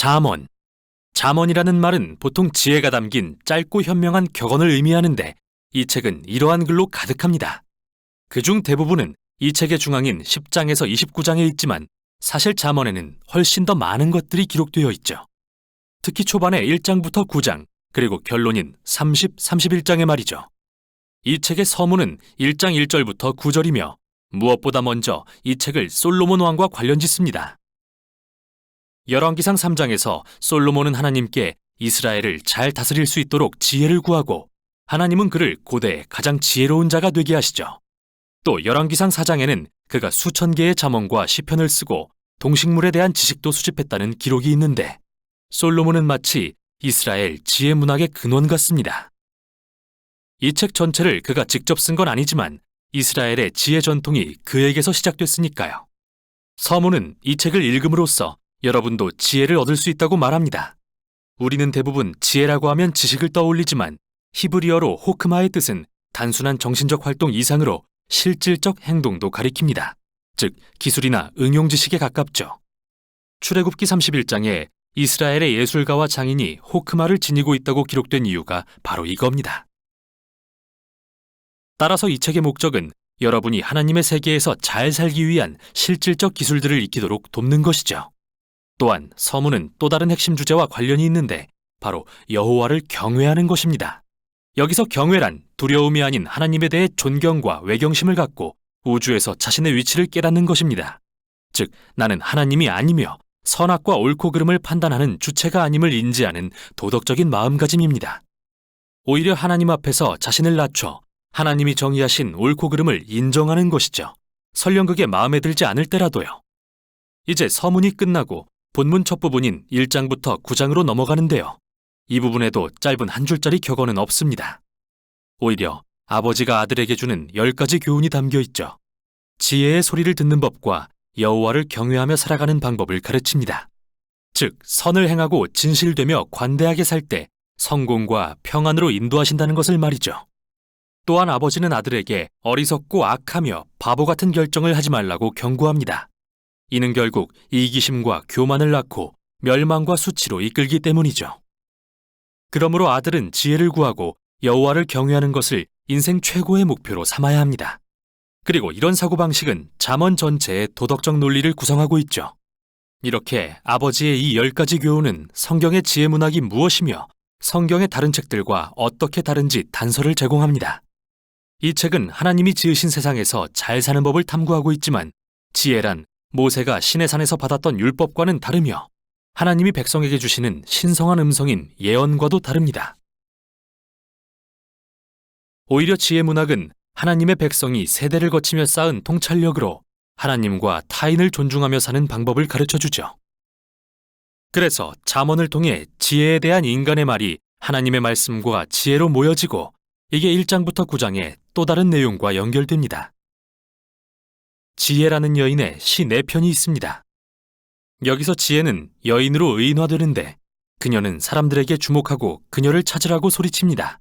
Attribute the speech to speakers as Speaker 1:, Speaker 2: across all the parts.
Speaker 1: 잠언. 잠언이라는 말은 보통 지혜가 담긴 짧고 현명한 격언을 의미하는데 이 책은 이러한 글로 가득합니다. 그중 대부분은 이 책의 중앙인 10장에서 29장에 있지만 사실 잠언에는 훨씬 더 많은 것들이 기록되어 있죠. 특히 초반에 1장부터 9장, 그리고 결론인 30, 31장의 말이죠. 이 책의 서문은 1장 1절부터 9절이며 무엇보다 먼저 이 책을 솔로몬 왕과 관련 짓습니다. 열왕기상 3장에서 솔로몬은 하나님께 이스라엘을 잘 다스릴 수 있도록 지혜를 구하고 하나님은 그를 고대의 가장 지혜로운 자가 되게 하시죠. 또 열왕기상 4장에는 그가 수천 개의 잠언과 시편을 쓰고 동식물에 대한 지식도 수집했다는 기록이 있는데 솔로몬은 마치 이스라엘 지혜 문학의 근원 같습니다. 이 책 전체를 그가 직접 쓴 건 아니지만 이스라엘의 지혜 전통이 그에게서 시작됐으니까요. 서문은 이 책을 읽음으로써 여러분도 지혜를 얻을 수 있다고 말합니다. 우리는 대부분 지혜라고 하면 지식을 떠올리지만 히브리어로 호크마의 뜻은 단순한 정신적 활동 이상으로 실질적 행동도 가리킵니다. 즉, 기술이나 응용 지식에 가깝죠. 출애굽기 31장에 이스라엘의 예술가와 장인이 호크마를 지니고 있다고 기록된 이유가 바로 이겁니다. 따라서 이 책의 목적은 여러분이 하나님의 세계에서 잘 살기 위한 실질적 기술들을 익히도록 돕는 것이죠. 또한 서문은 또 다른 핵심 주제와 관련이 있는데 바로 여호와를 경외하는 것입니다. 여기서 경외란 두려움이 아닌 하나님에 대해 존경과 외경심을 갖고 우주에서 자신의 위치를 깨닫는 것입니다. 즉, 나는 하나님이 아니며 선악과 옳고 그름을 판단하는 주체가 아님을 인지하는 도덕적인 마음가짐입니다. 오히려 하나님 앞에서 자신을 낮춰 하나님이 정의하신 옳고 그름을 인정하는 것이죠. 설령 그게 마음에 들지 않을 때라도요. 이제 서문이 끝나고 본문 첫 부분인 1장부터 9장으로 넘어가는데요. 이 부분에도 짧은 한 줄짜리 격언은 없습니다. 오히려 아버지가 아들에게 주는 10가지 교훈이 담겨 있죠. 지혜의 소리를 듣는 법과 여호와를 경외하며 살아가는 방법을 가르칩니다. 즉, 선을 행하고 진실되며 관대하게 살 때 성공과 평안으로 인도하신다는 것을 말이죠. 또한 아버지는 아들에게 어리석고 악하며 바보 같은 결정을 하지 말라고 경고합니다. 이는 결국 이기심과 교만을 낳고 멸망과 수치로 이끌기 때문이죠. 그러므로 아들은 지혜를 구하고 여호와를 경외하는 것을 인생 최고의 목표로 삼아야 합니다. 그리고 이런 사고방식은 잠언 전체의 도덕적 논리를 구성하고 있죠. 이렇게 아버지의 이 10가지 교훈은 성경의 지혜 문학이 무엇이며 성경의 다른 책들과 어떻게 다른지 단서를 제공합니다. 이 책은 하나님이 지으신 세상에서 잘 사는 법을 탐구하고 있지만 지혜란 모세가 시내산에서 받았던 율법과는 다르며 하나님이 백성에게 주시는 신성한 음성인 예언과도 다릅니다. 오히려 지혜 문학은 하나님의 백성이 세대를 거치며 쌓은 통찰력으로 하나님과 타인을 존중하며 사는 방법을 가르쳐주죠. 그래서 잠언을 통해 지혜에 대한 인간의 말이 하나님의 말씀과 지혜로 모여지고 이게 1장부터 9장의 또 다른 내용과 연결됩니다. 지혜라는 여인의 시 4편이 있습니다. 여기서 지혜는 여인으로 의인화되는데 그녀는 사람들에게 주목하고 그녀를 찾으라고 소리칩니다.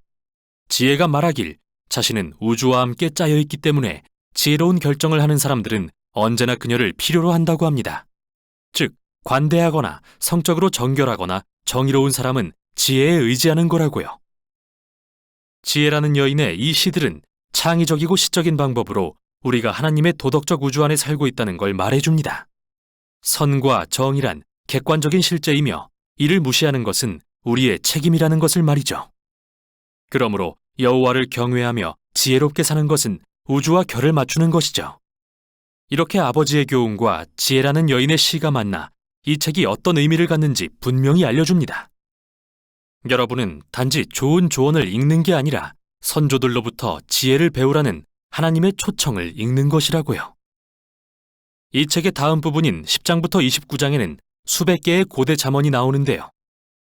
Speaker 1: 지혜가 말하길 자신은 우주와 함께 짜여있기 때문에 지혜로운 결정을 하는 사람들은 언제나 그녀를 필요로 한다고 합니다. 즉, 관대하거나 성적으로 정결하거나 정의로운 사람은 지혜에 의지하는 거라고요. 지혜라는 여인의 이 시들은 창의적이고 시적인 방법으로 우리가 하나님의 도덕적 우주 안에 살고 있다는 걸 말해줍니다. 선과 정의란 객관적인 실제이며 이를 무시하는 것은 우리의 책임이라는 것을 말이죠. 그러므로 여호와를 경외하며 지혜롭게 사는 것은 우주와 결을 맞추는 것이죠. 이렇게 아버지의 교훈과 지혜라는 여인의 시가 만나 이 책이 어떤 의미를 갖는지 분명히 알려줍니다. 여러분은 단지 좋은 조언을 읽는 게 아니라 선조들로부터 지혜를 배우라는 하나님의 초청을 읽는 것이라고요. 이 책의 다음 부분인 10장부터 29장에는 수백 개의 고대 잠언이 나오는데요.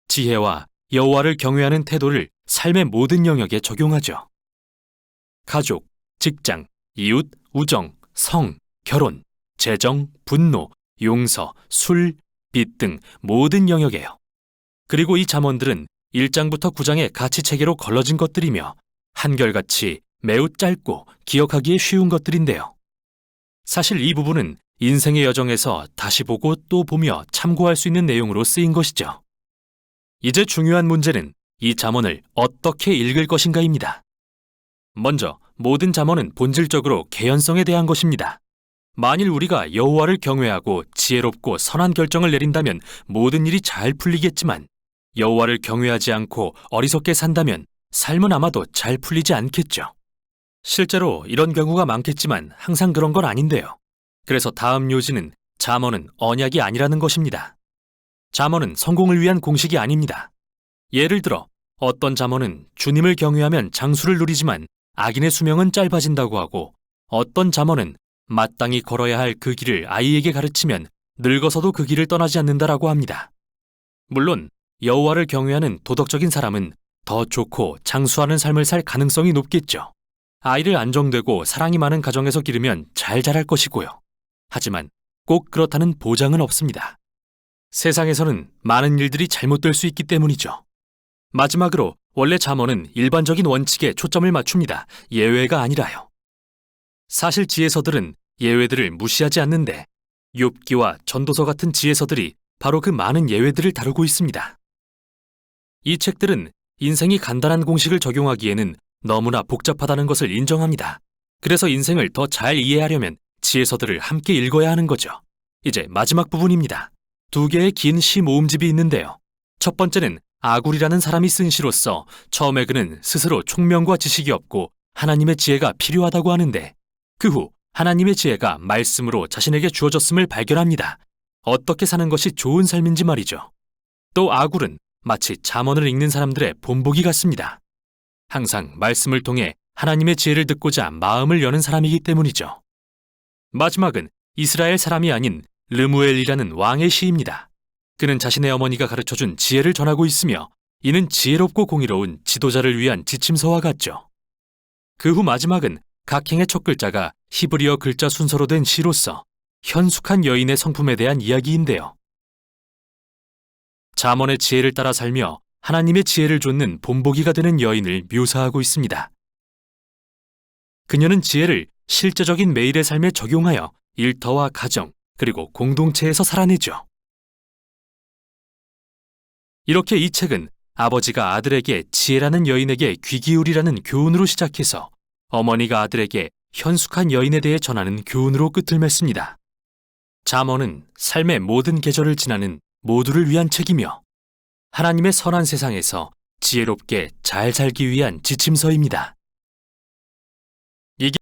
Speaker 1: 지혜와 여호와를 경외하는 태도를 삶의 모든 영역에 적용하죠. 가족, 직장, 이웃, 우정, 성, 결혼, 재정, 분노, 용서, 술, 빚 등 모든 영역에요. 그리고 이 잠언들은 1장부터 9장의 가치체계로 걸러진 것들이며 한결같이 매우 짧고 기억하기에 쉬운 것들인데요. 사실 이 부분은 인생의 여정에서 다시 보고 또 보며 참고할 수 있는 내용으로 쓰인 것이죠. 이제 중요한 문제는 이 잠언을 어떻게 읽을 것인가입니다. 먼저 모든 잠언은 본질적으로 개연성에 대한 것입니다. 만일 우리가 여호와를 경외하고 지혜롭고 선한 결정을 내린다면 모든 일이 잘 풀리겠지만 여호와를 경외하지 않고 어리석게 산다면 삶은 아마도 잘 풀리지 않겠죠. 실제로 이런 경우가 많겠지만 항상 그런 건 아닌데요. 그래서 다음 요지는 잠언은 언약이 아니라는 것입니다. 잠언은 성공을 위한 공식이 아닙니다. 예를 들어 어떤 잠언은 주님을 경외하면 장수를 누리지만 악인의 수명은 짧아진다고 하고 어떤 잠언은 마땅히 걸어야 할 그 길을 아이에게 가르치면 늙어서도 그 길을 떠나지 않는다라고 합니다. 물론 여호와를 경외하는 도덕적인 사람은 더 좋고 장수하는 삶을 살 가능성이 높겠죠. 아이를 안정되고 사랑이 많은 가정에서 기르면 잘 자랄 것이고요. 하지만 꼭 그렇다는 보장은 없습니다. 세상에서는 많은 일들이 잘못될 수 있기 때문이죠. 마지막으로 원래 잠언은 일반적인 원칙에 초점을 맞춥니다. 예외가 아니라요. 사실 지혜서들은 예외들을 무시하지 않는데 욥기와 전도서 같은 지혜서들이 바로 그 많은 예외들을 다루고 있습니다. 이 책들은 인생이 간단한 공식을 적용하기에는 너무나 복잡하다는 것을 인정합니다. 그래서 인생을 더 잘 이해하려면 지혜서들을 함께 읽어야 하는 거죠. 이제 마지막 부분입니다. 2개의 긴 시 모음집이 있는데요. 첫 번째는 아굴이라는 사람이 쓴 시로서 처음에 그는 스스로 총명과 지식이 없고 하나님의 지혜가 필요하다고 하는데 그 후 하나님의 지혜가 말씀으로 자신에게 주어졌음을 발견합니다. 어떻게 사는 것이 좋은 삶인지 말이죠. 또 아굴은 마치 잠언을 읽는 사람들의 본보기 같습니다. 항상 말씀을 통해 하나님의 지혜를 듣고자 마음을 여는 사람이기 때문이죠. 마지막은 이스라엘 사람이 아닌 르무엘이라는 왕의 시입니다. 그는 자신의 어머니가 가르쳐준 지혜를 전하고 있으며 이는 지혜롭고 공의로운 지도자를 위한 지침서와 같죠. 그 후 마지막은 각 행의 첫 글자가 히브리어 글자 순서로 된 시로서 현숙한 여인의 성품에 대한 이야기인데요. 잠언의 지혜를 따라 살며 하나님의 지혜를 좇는 본보기가 되는 여인을 묘사하고 있습니다. 그녀는 지혜를 실제적인 매일의 삶에 적용하여 일터와 가정 그리고 공동체에서 살아내죠. 이렇게 이 책은 아버지가 아들에게 지혜라는 여인에게 귀 기울이라는 교훈으로 시작해서 어머니가 아들에게 현숙한 여인에 대해 전하는 교훈으로 끝을 맺습니다. 잠언은 삶의 모든 계절을 지나는 모두를 위한 책이며 하나님의 선한 세상에서 지혜롭게 잘 살기 위한 지침서입니다.